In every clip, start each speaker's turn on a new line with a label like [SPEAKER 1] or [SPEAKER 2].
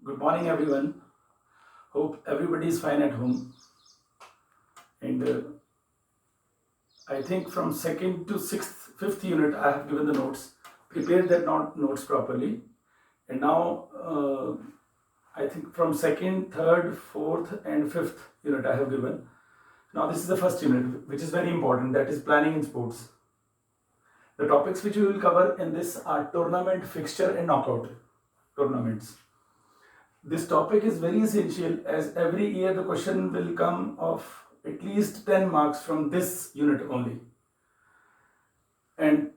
[SPEAKER 1] Good morning, everyone. Hope everybody is fine at home. And I think from second to sixth, fifth unit, I have given the notes. Prepare that notes properly. And now, I think from second, third, fourth, and fifth unit, I have given. Now, this is the first unit, which is very important. That is planning in sports. The topics which we will cover in this are tournament, fixture, and knockout tournaments. This topic is very essential as every year the question will come of at least 10 marks from this unit only. And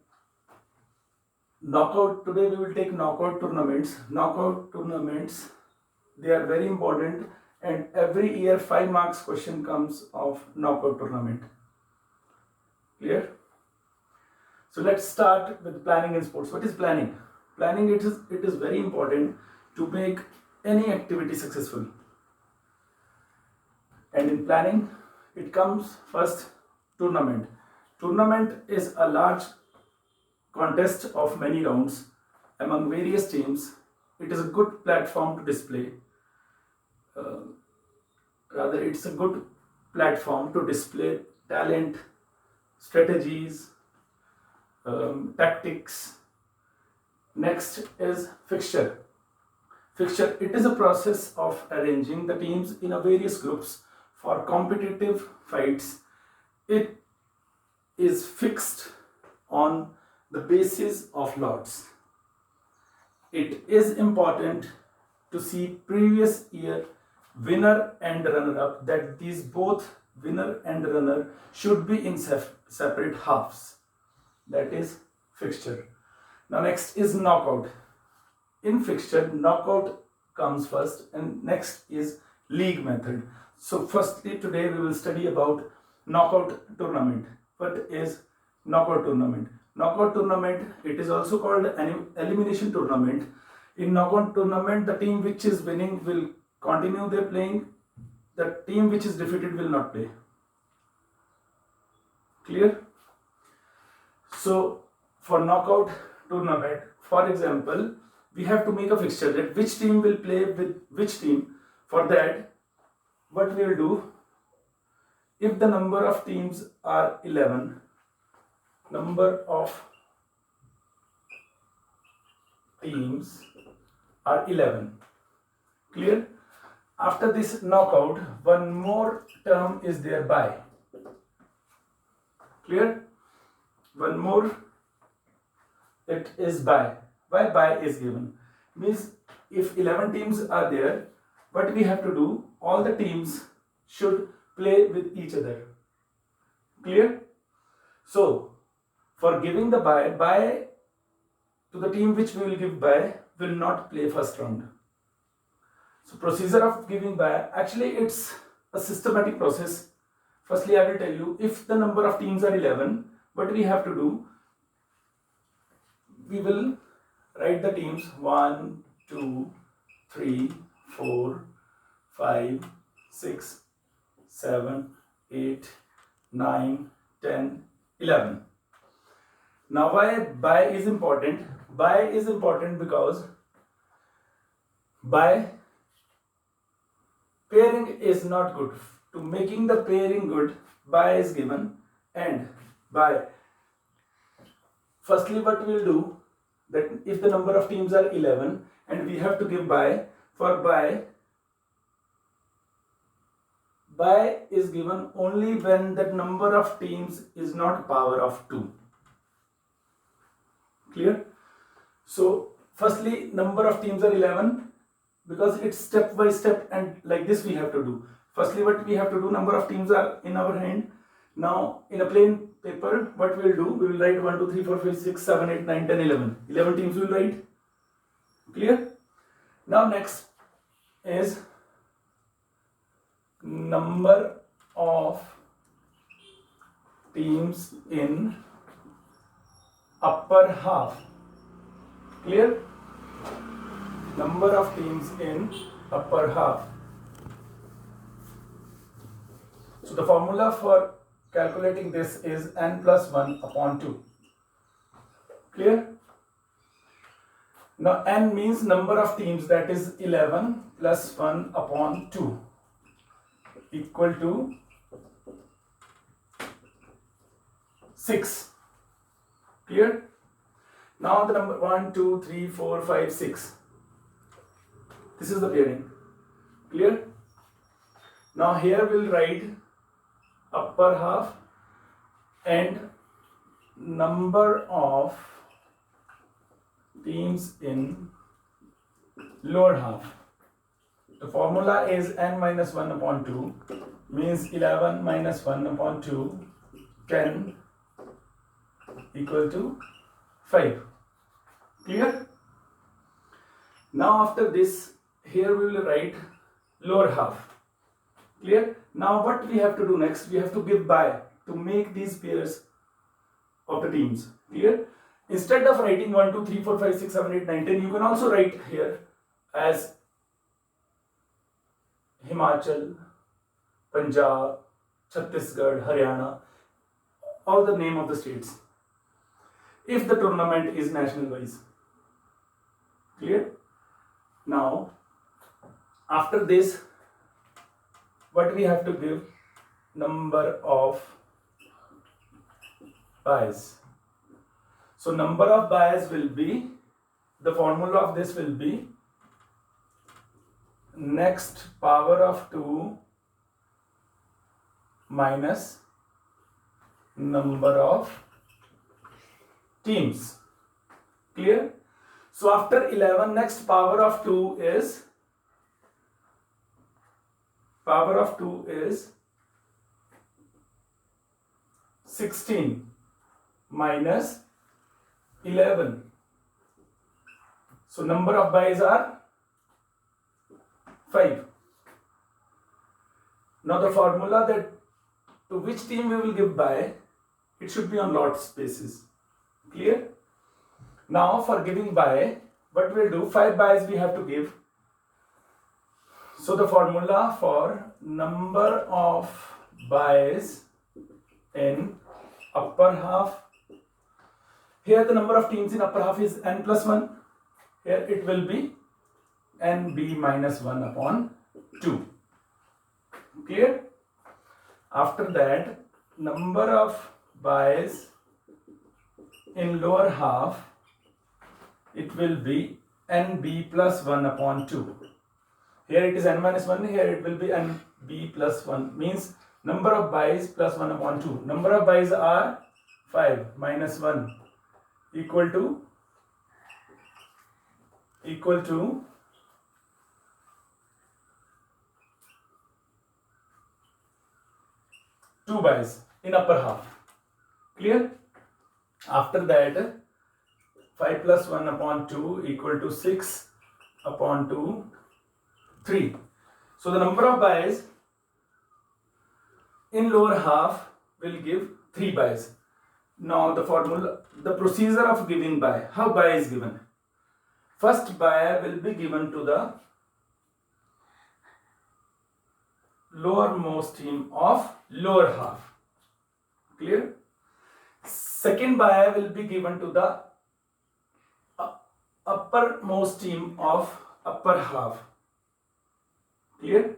[SPEAKER 1] knockout, today we will take knockout tournaments. Knockout tournaments, they are very important, and every year 5 marks question comes of knockout tournament. Clear? So let's start with planning in sports. What is planning? Planning, it is very important to make any activity successful. And in planning, it comes first tournament. Tournament is a large contest of many rounds among various teams. It is a good platform to display. It's a good platform to display talent, strategies, tactics. Next is fixture. Fixture, it is a process of arranging the teams in a various groups for competitive fights. It is fixed on the basis of lots. It is important to see previous year winner and runner-up, that these both winner and runner should be in separate halves. That is fixture. Now next is knockout. In fixture, knockout comes first, and next is league method. So firstly, today we will study about knockout tournament. What is knockout tournament? Knockout tournament, it is also called an elimination tournament. In knockout tournament, the team which is winning will continue their playing. The team which is defeated will not play. Clear? So for knockout tournament, for example, we have to make a fixture that which team will play with which team. For that, what we will do, if the number of teams are 11, number of teams are 11. Clear? After this knockout, one more term is there, bye. Clear? One more, it is bye. Why bye is given? Means if 11 teams are there, what we have to do, all the teams should play with each other. Clear? So, for giving the bye to the team which we will give bye will not play first round. So, procedure of giving bye, actually it's a systematic process. Firstly, I will tell you, if the number of teams are 11, what we have to do, we will write the teams 1, 2, 3, 4, 5, 6, 7, 8, 9, 10, 11. Now why bye is important? Bye is important because by pairing is not good. To making the pairing good, bye is given, and by firstly what we will do, that if the number of teams are 11 and we have to give bye, for bye is given only when that number of teams is not power of 2. Clear? So firstly, number of teams are 11 because it's step by step, and like this we have to do. Firstly, what we have to do, number of teams are in our hand. Now in a plain paper, what we will do, we will write 1, 2, 3, 4, 5, 6, 7, 8, 9, 10, 11. 11 teams we will write. Clear? Now next is number of teams in upper half. Clear? Number of teams in upper half. So the formula for calculating this is n plus 1 upon 2. Clear? Now n means number of teams, that is 11 plus 1 upon 2 equal to 6. Clear? Now the number 1, 2, 3, 4, 5, 6. This is the pairing. Clear? Now here we'll write upper half and number of teams in lower half. The formula is n minus 1 upon 2 means 11 minus 1 upon 2, 10 equal to 5. Clear? Now after this, here we will write lower half. Clear? Now what we have to do next? We have to give by to make these pairs of the teams. Clear? Instead of writing 1, 2, 3, 4, 5, 6, 7, 8, 9, 10, you can also write here as Himachal, Punjab, Chhattisgarh, Haryana, all the name of the states, if the tournament is national wise. Clear? Now, after this, what we have to give? Number of byes. So number of byes will be, the formula of this will be next power of 2 minus number of teams. Clear? So after 11, next power of 2 is 16 minus 11. So number of byes are 5. Now the formula that to which team we will give by, it should be on lot basis. Clear? Now for giving by, what we'll do, 5 byes we have to give. So the formula for number of byes in upper half, here the number of teams in upper half is n plus 1. Here it will be nb minus 1 upon 2. Clear? After that, number of byes in lower half, it will be nb plus 1 upon 2. Here it is n minus 1, here it will be nb plus 1, means number of byes plus 1 upon 2. Number of byes are 5 minus 1 equal to 2 byes in upper half. Clear? After that, 5 plus 1 upon 2 equal to 6 upon 2, 3. So the number of byes in lower half will give 3 byes. Now the formula, the procedure of giving by, how by is given. First by will be given to the lowermost team of lower half. Clear? Second by will be given to the uppermost team of upper half. Clear?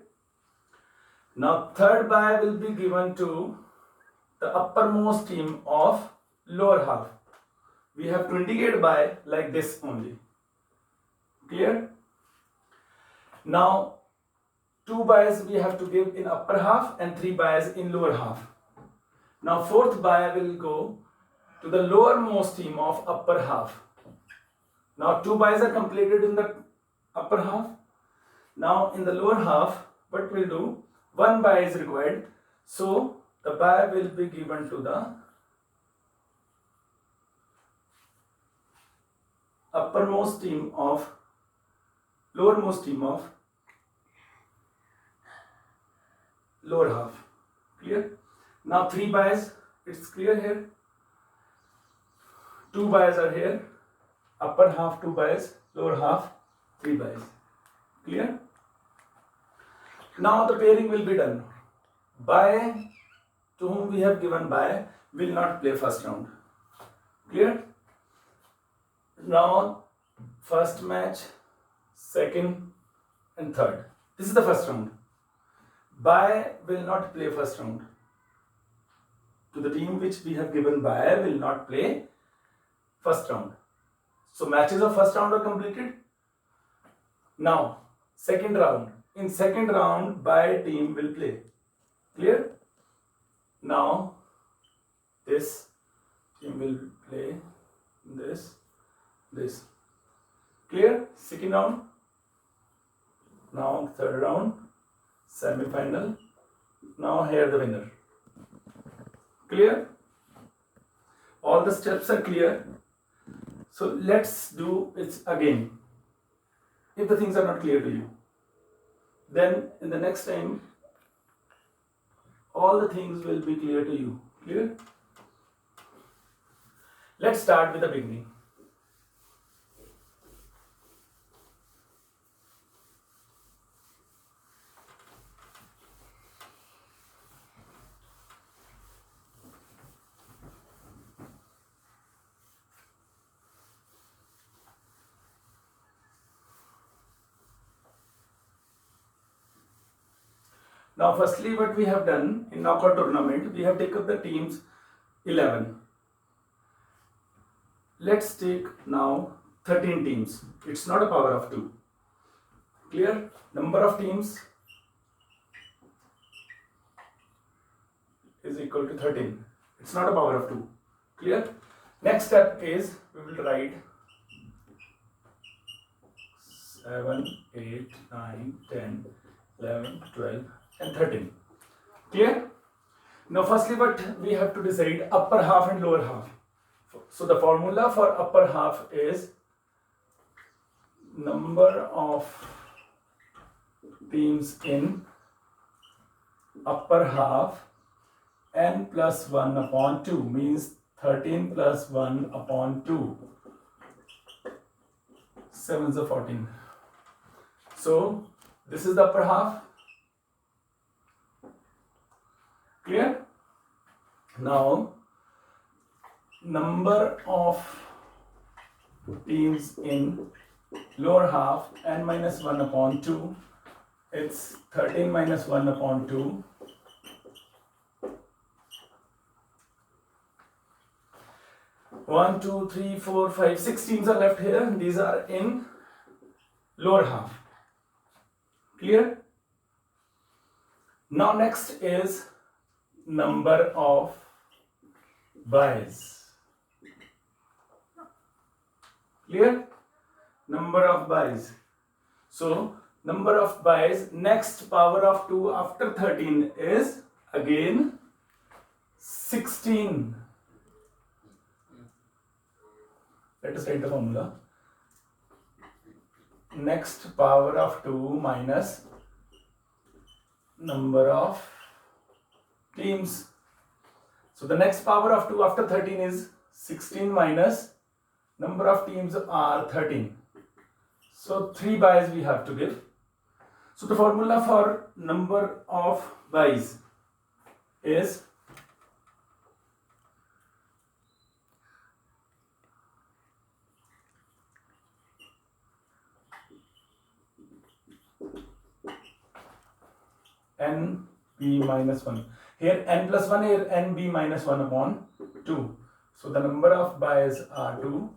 [SPEAKER 1] Now third by will be given to the uppermost team of lower half. We have to indicate by like this only. Clear? Now 2 byes we have to give in upper half and 3 byes in lower half. Now fourth by will go to the lowermost team of upper half. Now 2 byes are completed in the upper half. Now in the lower half, what we'll do, 1 by is required. So the by will be given to the uppermost team of lowermost team of lower half. Clear? Now 3 byes, it's clear here. 2 byes are here. Upper half 2 byes, lower half 3 byes. Clear? Now the pairing will be done. By to whom we have given by will not play first round. Clear? Now first match, second and third. This is the first round. Bye will not play first round. To the team which we have given bye will not play first round. So matches of first round are completed. Now second round. In second round, bye team will play. Clear? Now this team will play this. Clear? Second round. Now third round, semi-final. Now here the winner. Clear? All the steps are clear. So let's do it again. If the things are not clear to you, then in the next time, all the things will be clear to you. Clear? Let's start with the beginning. Now firstly, what we have done in knockout tournament, we have taken the teams 11. Let's take now 13 teams. It's not a power of 2. Clear? Number of teams is equal to 13. It's not a power of 2. Clear? Next step is we will write 7, 8, 9, 10, 11, 12 and 13. Clear? Now firstly what we have to decide, upper half and lower half. So the formula for upper half is number of teams in upper half n plus 1 upon 2 means 13 plus 1 upon 2. 7 is 14. So this is the upper half. Clear? Now number of teams in lower half n minus 1 upon 2, it's 13 minus 1 upon 2. One, two, three, four, five, 6 teams are left here. These are in lower half. Clear? Now next is number of byes. Clear? Number of byes. So number of byes, next power of 2 after 13 is again 16. Let us write the formula. Next power of 2 minus number of teams. So the next power of 2 after 13 is 16 minus number of teams are 13. So 3 byes we have to give. So the formula for number of byes is n b minus 1. Here n plus 1, here n b minus 1 upon 2. So the number of byes are 2.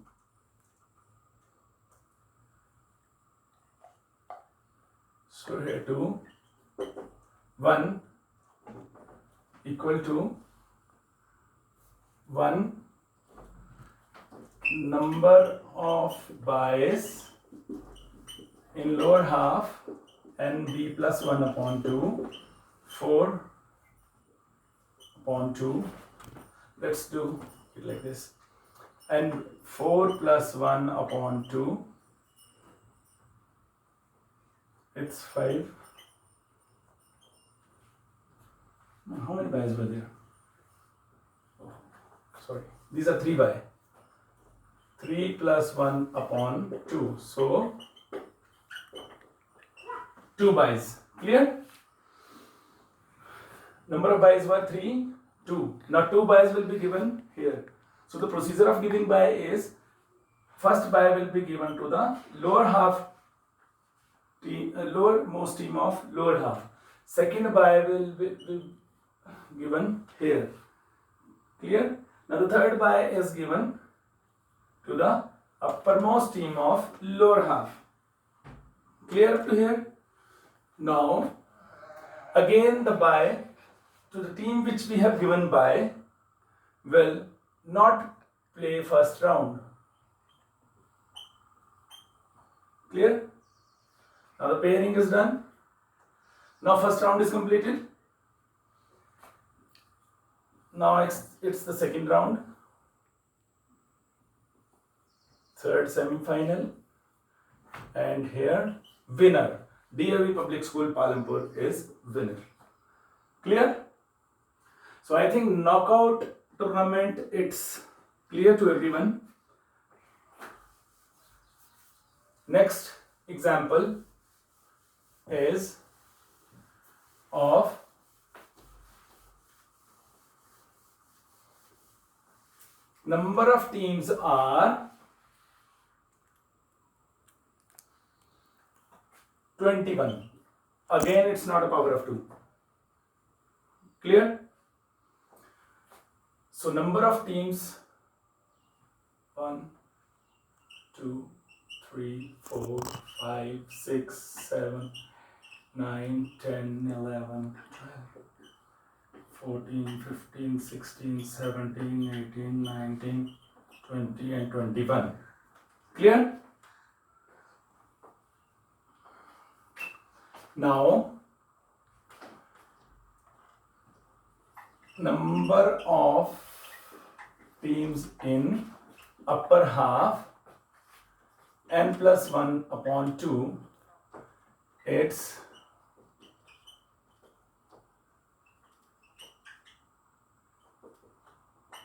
[SPEAKER 1] So here 2, 1 equal to 1 number of byes in lower half n b plus 1 upon 2, 4 upon 2. Let's do it like this. And 4 plus 1 upon 2, it's 5. How many byes were there? Oh, sorry. These are 3 by. 3 plus 1 upon 2. So 2 byes. Clear? Number of byes were 3, 2. Now 2 byes will be given here. So the procedure of giving by is First bye will be given to the lower half team, lowermost team of lower half. Second bye will be given here. Clear? Now the third bye is given to the uppermost team of lower half. Clear up to here? Now again the bye to the team which we have given bye will not play first round. Clear? Now the pairing is done. Now first round is completed. Now it's the second round. Third semi-final. And here winner. DAV Public School Palampur is winner. Clear? So I think knockout tournament, it's clear to everyone. Next example is of number of teams are 21. Again, it's not a power of 2. Clear? So number of teams 1, 2, 3, 4, 5, 6, 7, 9, 10, 11, 12, 14, 15, 16, 17, 18, 19, 20 and 21. Clear? Now, number of teams in upper half n plus 1 upon 2, it's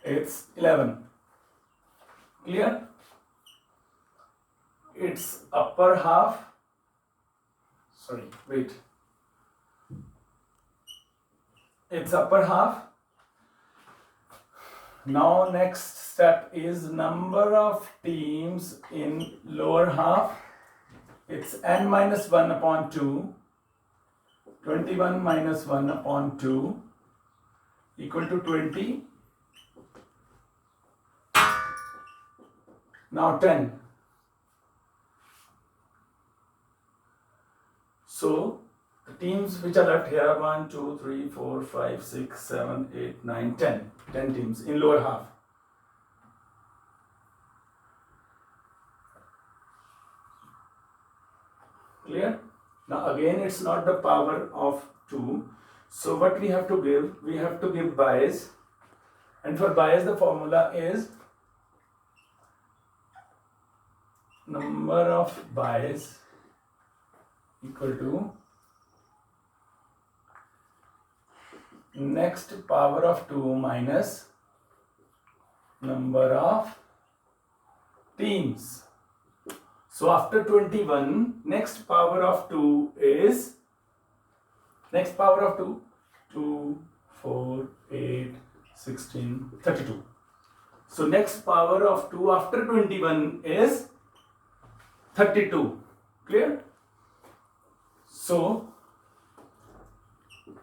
[SPEAKER 1] it's 11. Clear? It's upper half. Sorry, wait. It's upper half. Now next step is number of teams in lower half. It's n minus 1 upon 2. 21 minus 1 upon 2 equal to 20. Now 10. So the teams which are left here are 1, 2, 3, 4, 5, 6, 7, 8, 9, 10. 10 teams in lower half. Clear? Now again it's not the power of 2. So what we have to give? We have to give bias. And for bias the formula is number of bias equal to next power of 2 minus number of teams. So after 21, next power of 2 is, next power of 2, 2, 4, 8, 16, 32. So next power of 2 after 21 is 32. Clear? So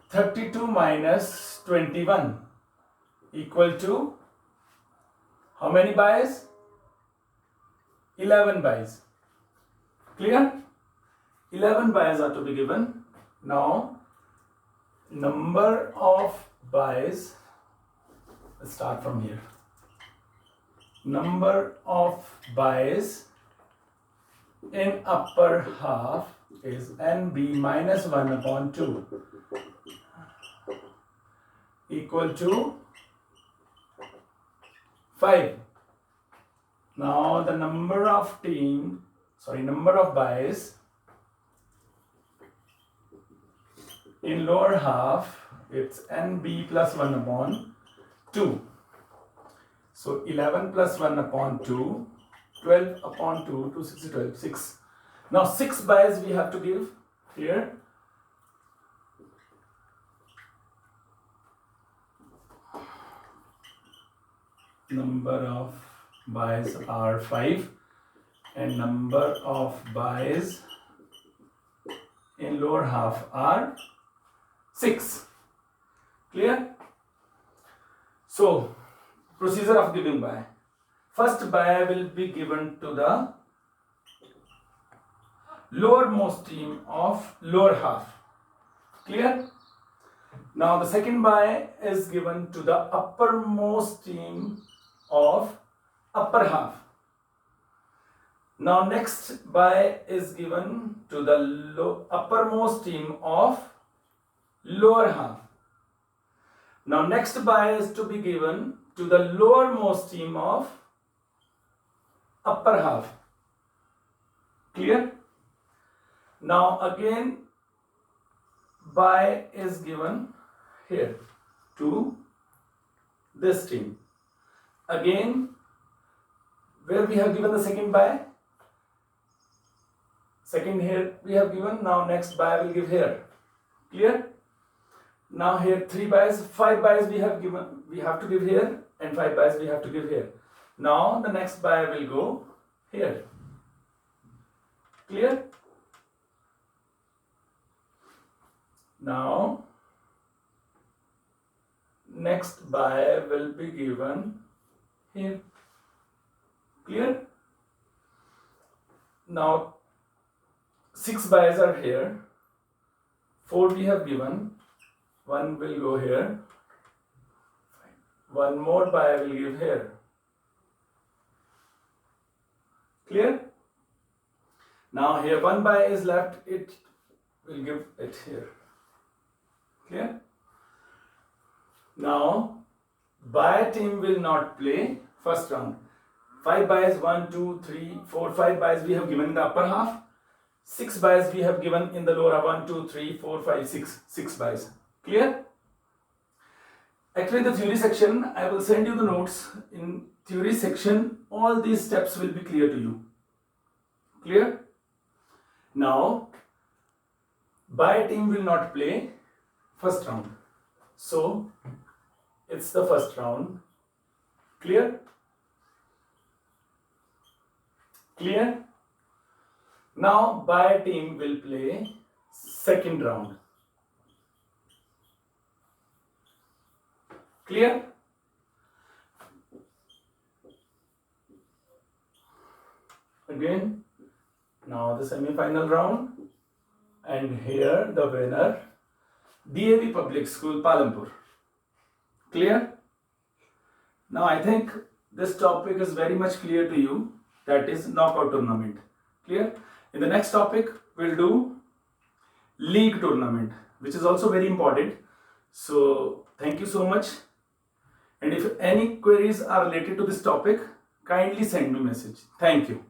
[SPEAKER 1] 32 minus 21 equal to how many bias? 11 bias. Clear? 11 bias are to be given. Now number of bias, let's start from here. Number of bias in upper half is NB minus 1 upon 2 equal to 5. Now the number of bias in lower half, it's NB plus 1 upon 2. So 11 plus 1 upon 2, 12 upon 2, 2, 6, 12, 6. Now 6 bias we have to give here. Number of bias are 5. and number of byes in lower half are 6. Clear? So, procedure of giving bye. First bye will be given to the lowermost team of lower half. Clear? Now the second bye is given to the uppermost team of upper half. Now next bye is given to the uppermost team of lower half. Now next bye is to be given to the lowermost team of upper half. Clear? Now again bye is given here to this team. Again, where we have given the second bye, second here we have given, now next bye will give here. Clear? Now here 3 byes, 5 byes we have given, we have to give here, and 5 byes we have to give here. Now the next bye will go here. Clear? Now next bye will be given here. Clear? Now 6 byes are here, 4 we have given, 1 will go here, 1 more bye will give here. Clear? Now here 1 bye is left, it will give it here. Clear? Now bye team will not play first round. 5 byes, 1, 2, 3, 4, 5 byes we have given in the upper half. 6 byes we have given in the lower half. 1, 2, 3, 4, 5, 6 byes. Clear? Actually, in the theory section, I will send you the notes. In theory section, all these steps will be clear to you. Clear? Now, bye team will not play first round. So, it's the first round. Clear? Clear? Now, bye team will play second round. Clear? Again, now the semi-final round, and here the winner, DAV Public School, Palampur. Clear? Now I think this topic is very much clear to you, that is knockout tournament. Clear? In the next topic, we'll do league tournament, which is also very important. So thank you so much. And if any queries are related to this topic, kindly send me a message. Thank you.